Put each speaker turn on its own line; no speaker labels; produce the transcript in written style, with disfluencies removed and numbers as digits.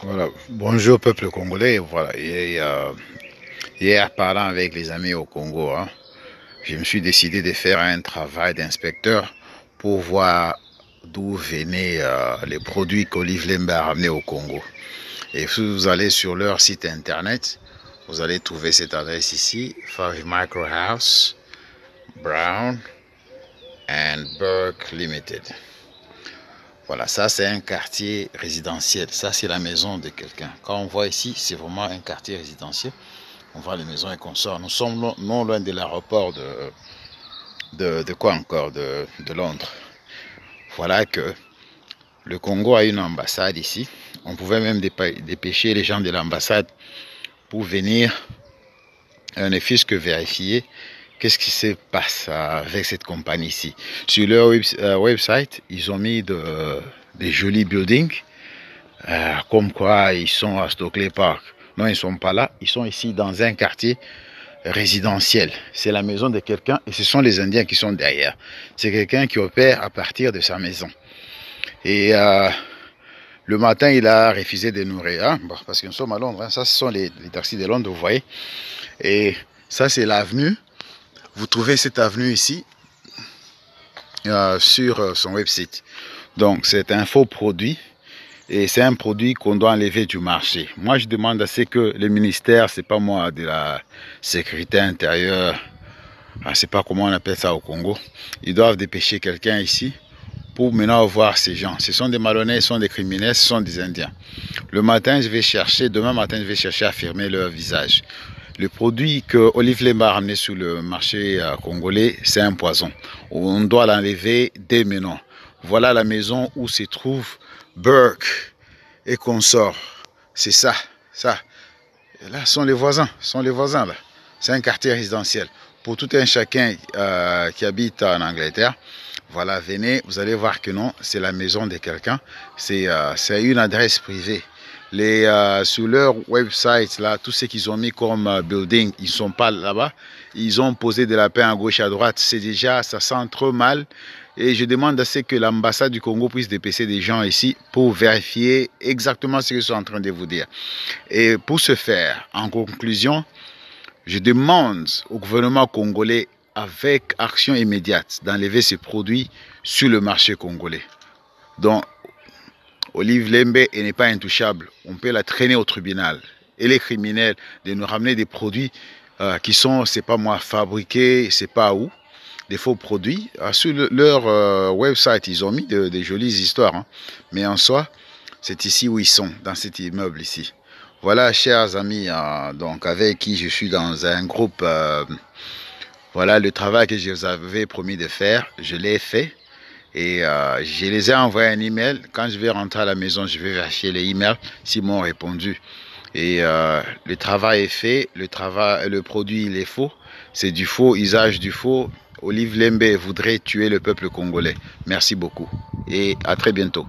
Voilà. Bonjour peuple congolais. Voilà. Hier, parlant avec les amis au Congo, je me suis décidé de faire un travail d'inspecteur pour voir d'où venaient les produits qu'Olive Lembe a ramenés au Congo. Et si vous allez sur leur site internet, vous allez trouver cette adresse ici, Five Micro House, Brown and Burke Limited. Voilà, ça c'est un quartier résidentiel. Ça c'est la maison de quelqu'un. Quand on voit ici, c'est vraiment un quartier résidentiel. On voit les maisons et consorts. Nous sommes non loin de l'aéroport de quoi encore de Londres. Voilà que le Congo a une ambassade ici. On pouvait même dépêcher les gens de l'ambassade pour venir, ne fût-ce que vérifier qu'est-ce qui se passe avec cette compagnie ici. Sur leur website, ils ont mis des jolis buildings, comme quoi ils sont à Stockley Park. Non, ils ne sont pas là. Ils sont ici dans un quartier résidentiel. C'est la maison de quelqu'un et ce sont les Indiens qui sont derrière. C'est quelqu'un qui opère à partir de sa maison. Et le matin, il a refusé de nous nourrir, bon, parce que nous sommes à Londres. Ça, ce sont les taxis de Londres, vous voyez. Et ça, c'est l'avenue. Vous trouvez cette avenue ici sur son website. Donc, c'est un faux produit. Et c'est un produit qu'on doit enlever du marché. Moi, je demande à ce que le ministère, c'est pas moi, de la sécurité intérieure, je ne sais pas comment on appelle ça au Congo, ils doivent dépêcher quelqu'un ici pour maintenant voir ces gens. Ce sont des malhonnêtes, ce sont des criminels, ce sont des Indiens. Le matin, je vais chercher, demain matin, je vais chercher à fermer leur visage. Le produit que Olive Lemba a ramené sur le marché congolais, c'est un poison. On doit l'enlever dès maintenant. Voilà la maison où se trouve Burke et consorts. C'est ça, ça. Et là, sont les voisins, là. C'est un quartier résidentiel. Pour tout un chacun qui habite en Angleterre, voilà, venez, vous allez voir que non, c'est la maison de quelqu'un. C'est une adresse privée. Sur leur website, là, tout ce qu'ils ont mis comme building, ils ne sont pas là-bas. Ils ont posé de la paix à gauche, à droite. C'est déjà, ça sent trop mal. Et je demande à ce que l'ambassade du Congo puisse dépêcher des gens ici pour vérifier exactement ce qu'ils sont en train de vous dire. Et pour ce faire, en conclusion, je demande au gouvernement congolais, avec action immédiate, d'enlever ces produits sur le marché congolais. Donc, Olive Lembe n'est pas intouchable. On peut la traîner au tribunal. Et les criminels, de nous ramener des produits qui sont, c'est pas moi, fabriqués, c'est pas où, des faux produits. Sur leur website, ils ont mis des jolies histoires. Hein. Mais en soi, c'est ici où ils sont, dans cet immeuble ici. Voilà, chers amis, donc avec qui je suis dans un groupe. Voilà le travail que je vous avais promis de faire. Je l'ai fait. Et je les ai envoyé un email. Quand je vais rentrer à la maison, je vais vérifier les emails s'ils m'ont répondu. Et le travail est fait. Le produit, il est faux. C'est du faux, usage du faux. Olive Lembe voudrait tuer le peuple congolais. Merci beaucoup. Et à très bientôt.